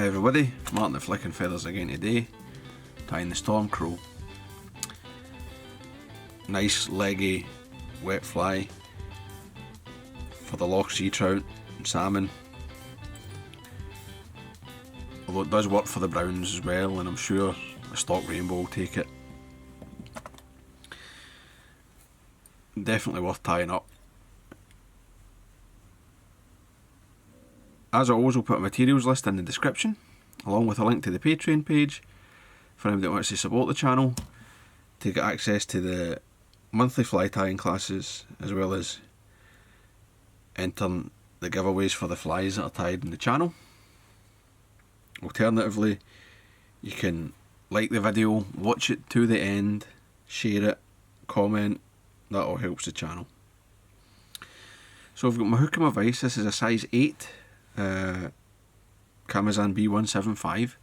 Hi everybody, Martyn the Flicking Feathers again today, tying the storm crow. Nice leggy wet fly for the loch sea trout and salmon, although it does work for the browns as well, and I'm sure a stock rainbow will take it. Definitely worth tying up. As always, I'll put a materials list in the description, along with a link to the Patreon page for anybody that wants to support the channel to get access to the monthly fly tying classes, as well as entering the giveaways for the flies that are tied in the channel. Alternatively, you can like the video, watch it to the end, share it, comment, that all helps the channel. So I've got my hook and my vise. This is a size 8 Kamasan B175.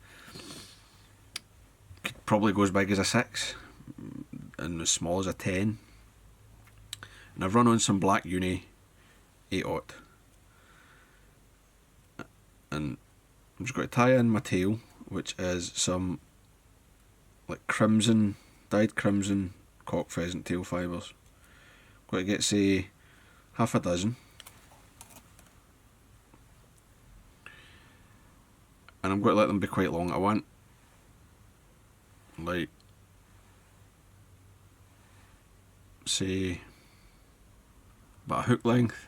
Could probably go as big as a 6 and as small as a 10. And I've run on some black uni 8/0. And I'm just going to tie in my tail, which is some like crimson, dyed crimson cock pheasant tail fibres. Going to get, say, half a dozen. And I'm going to let them be quite long. I want like, say, about a hook length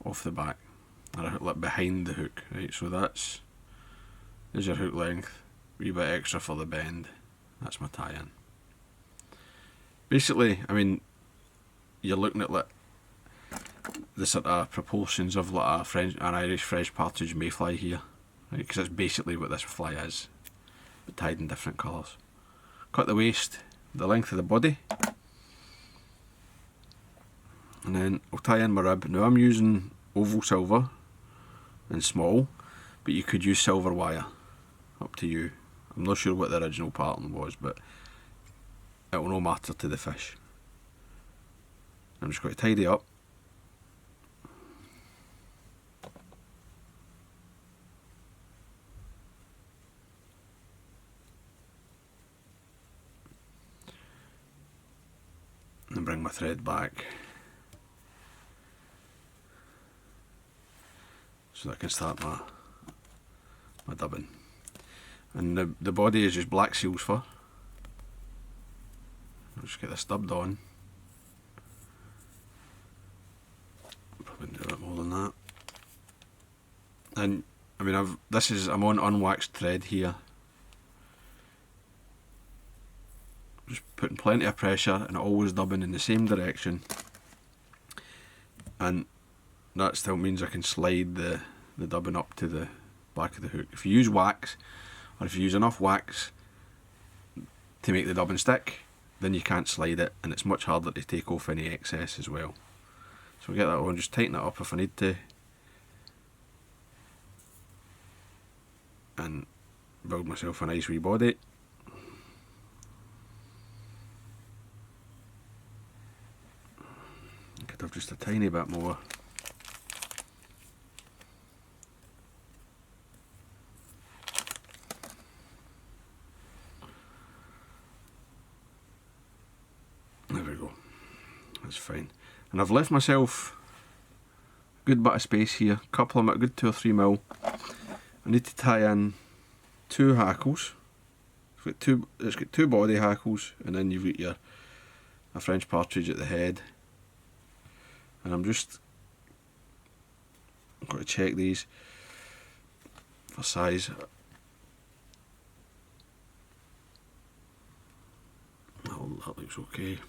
off the back, or a hook like behind the hook, right? So there's your hook length, a wee bit extra for the bend. That's my tie-in. Basically, I mean, you're looking at like the sort of proportions of like an Irish fresh partridge mayfly here, right? Because that's basically what this fly is, but tied in different colours. Cut the waist, the length of the body, and then I'll tie in my rib. Now I'm using oval silver and small, but you could use silver wire, up to you. I'm not sure what the original pattern was, but it will no matter to the fish. I'm just going to tidy up. And bring my thread back so that I can start my dubbing. And the body is just black seal's fur. I'll just get this dubbed on. Probably do a bit more than that. And I mean, I'm on unwaxed thread here. Just putting plenty of pressure and always dubbing in the same direction. And that still means I can slide the dubbing up to the back of the hook. If you use wax, or if you use enough wax to make the dubbing stick, then you can't slide it, and it's much harder to take off any excess as well. So I'll get that on, just tighten it up if I need to, and build myself a nice wee body. I could have just a tiny bit more. There we go, that's fine. And I've left myself a good bit of space here, a good 2 or 3 mil. I need to tie in 2 hackles. It's got 2 body hackles, and then you've got a French partridge at the head. And I'm just going to check these for size. Oh, that looks okay.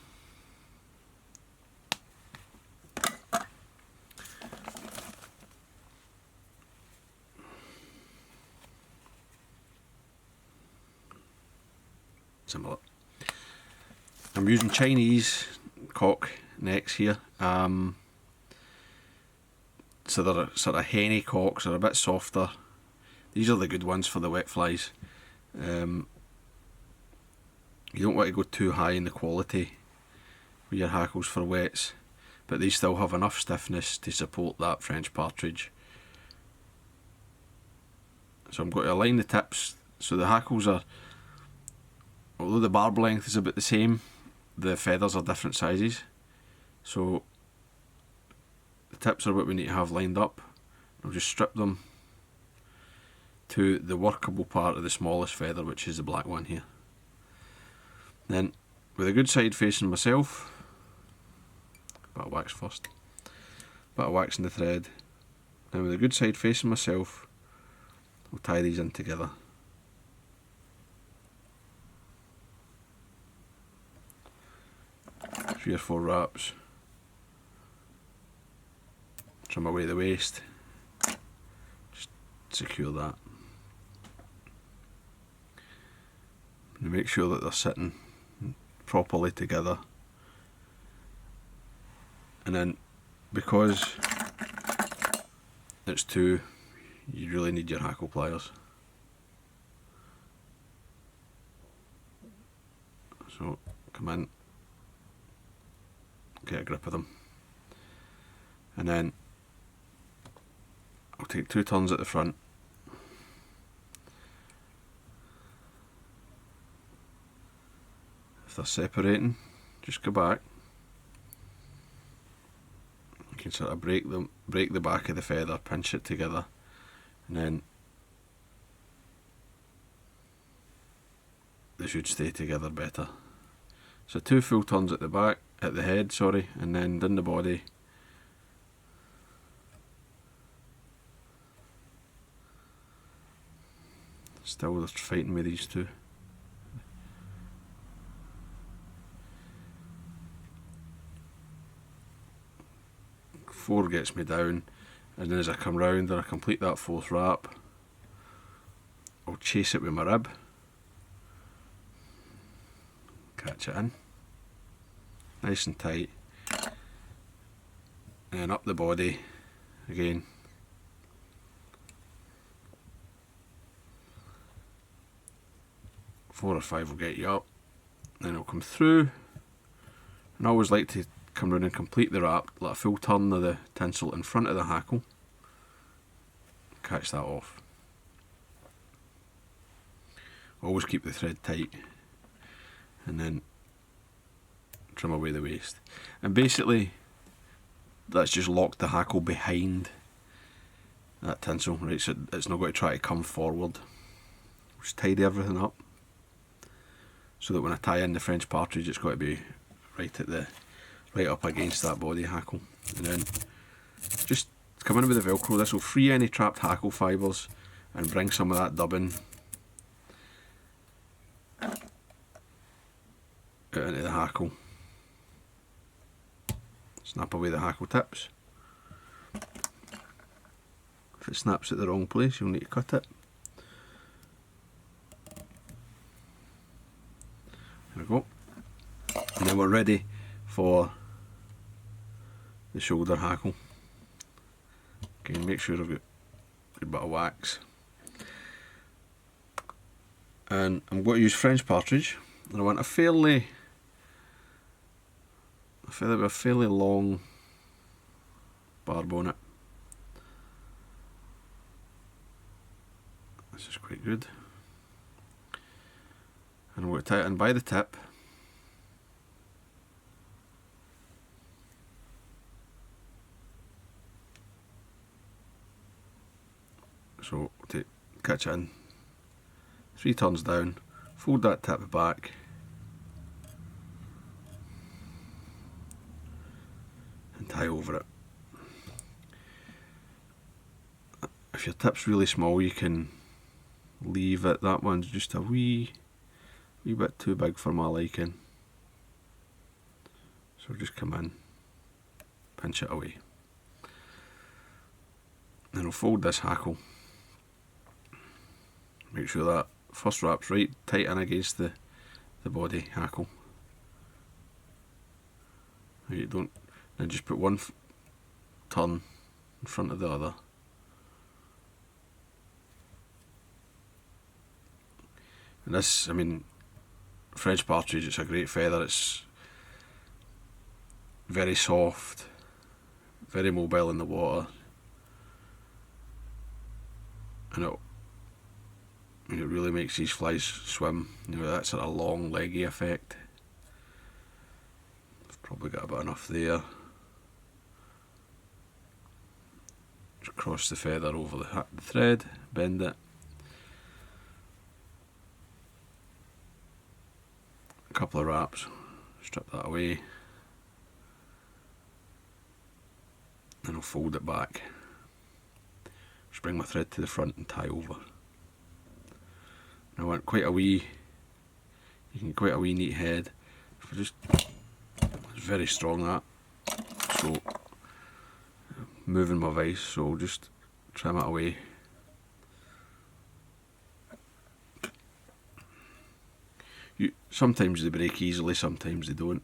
Similar. I'm using Chinese cock necks here. So they're sort of henny cocks, they're a bit softer. These are the good ones for the wet flies. You don't want to go too high in the quality with your hackles for wets, but they still have enough stiffness to support that French partridge. So I'm going to align the tips so the hackles are, although the barb length is about the same, the feathers are different sizes. So the tips are what we need to have lined up. I'll just strip them to the workable part of the smallest feather, which is the black one here. Then, with a good side facing myself, bit of wax first, bit of wax in the thread, and with a good side facing myself, I'll tie these in together. Three or four wraps, trim away the waste, just secure that. And make sure that they're sitting properly together. And then, because it's two, you really need your hackle pliers. So come in, get a grip of them, and then I'll take 2 turns at the front. If they're separating, just go back. You can sort of break the back of the feather, pinch it together, and then they should stay together better. So 2 full turns at the back, at the head, sorry, and then down the body. Still they're fighting with these two. Four gets me down, and then as I come round and I complete that 4th wrap, I'll chase it with my rib, catch it in, nice and tight, and then up the body again. Four or five will get you up, then I'll come through, and I always like to come round and complete the wrap, let a full turn of the tinsel in front of the hackle, catch that off. Always keep the thread tight, and then trim away the waste. And basically that's just locked the hackle behind that tinsel, right, so it's not going to try to come forward. Just tidy everything up so that when I tie in the French partridge, it's got to be right up against that body hackle. And then just come in with the Velcro. This will free any trapped hackle fibres and bring some of that dubbing out into the hackle. Snap away the hackle tips. If it snaps at the wrong place, you'll need to cut it. There we go. And then we're ready for the shoulder hackle. Again, make sure I've got a good bit of wax. And I'm going to use French partridge, and I want a fairly long barb on it. This is quite good. And I'm going to tie it in by the tip. So catch it in, 3 turns down, fold that tip back, and tie over it. If your tip's really small, you can leave it. That one's just a wee bit too big for my liking. So just come in, pinch it away. Then I'll fold this hackle. Make sure that first wrap's right tight in against the body hackle. You don't, then just put one turn in front of the other. And this, I mean, French partridge, it's a great feather. It's very soft, very mobile in the water, and And it really makes these flies swim, you know, that sort of long leggy effect. I've probably got about enough there. Just cross the feather over the thread, bend it. A couple of wraps, strip that away. Then I'll fold it back. Just bring my thread to the front and tie over. And I want quite a wee, you can get quite a wee neat head. If I just, it's very strong that, so moving my vise, so I'll just trim it away. Sometimes they break easily, sometimes they don't.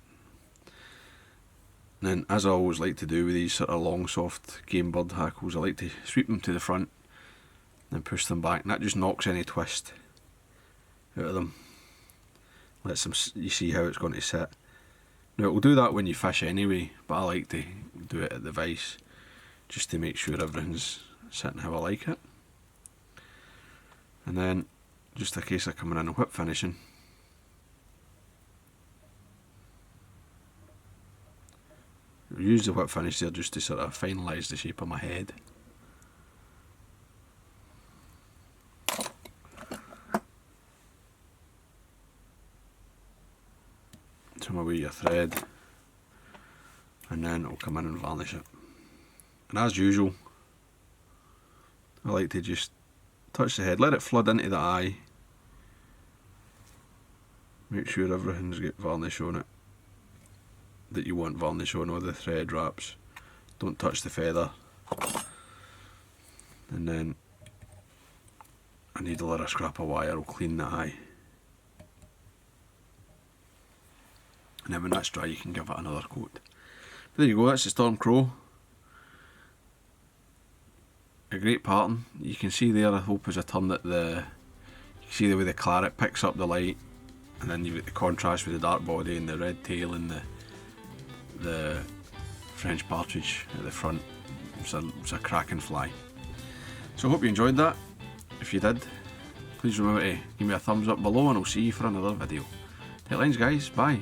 And then, as I always like to do with these sort of long, soft game bird hackles, I like to sweep them to the front and push them back, and that just knocks any twist out of them. Lets them, you see how it's going to sit. Now it will do that when you fish anyway, but I like to do it at the vise just to make sure everything's sitting how I like it. And then, just a case of coming in and whip finishing. I'll use the whip finish there just to sort of finalise the shape of my head. Trim away your thread, and then I'll come in and varnish it. And as usual, I like to just touch the head, let it flood into the eye, make sure everything's got varnish on it that you want varnish on, all the thread wraps, don't touch the feather. And then a needle or a scrap of wire will clean the eye. And then when that's dry you can give it another coat. But there you go, that's the Storm Crow. A great pattern. You can see there, I hope as I turn it, you can see the way the claret picks up the light, and then you've got the contrast with the dark body and the red tail and the French partridge at the front. It's a cracking fly. So I hope you enjoyed that. If you did, please remember to give me a thumbs up below, and I'll see you for another video. Take lines guys, bye.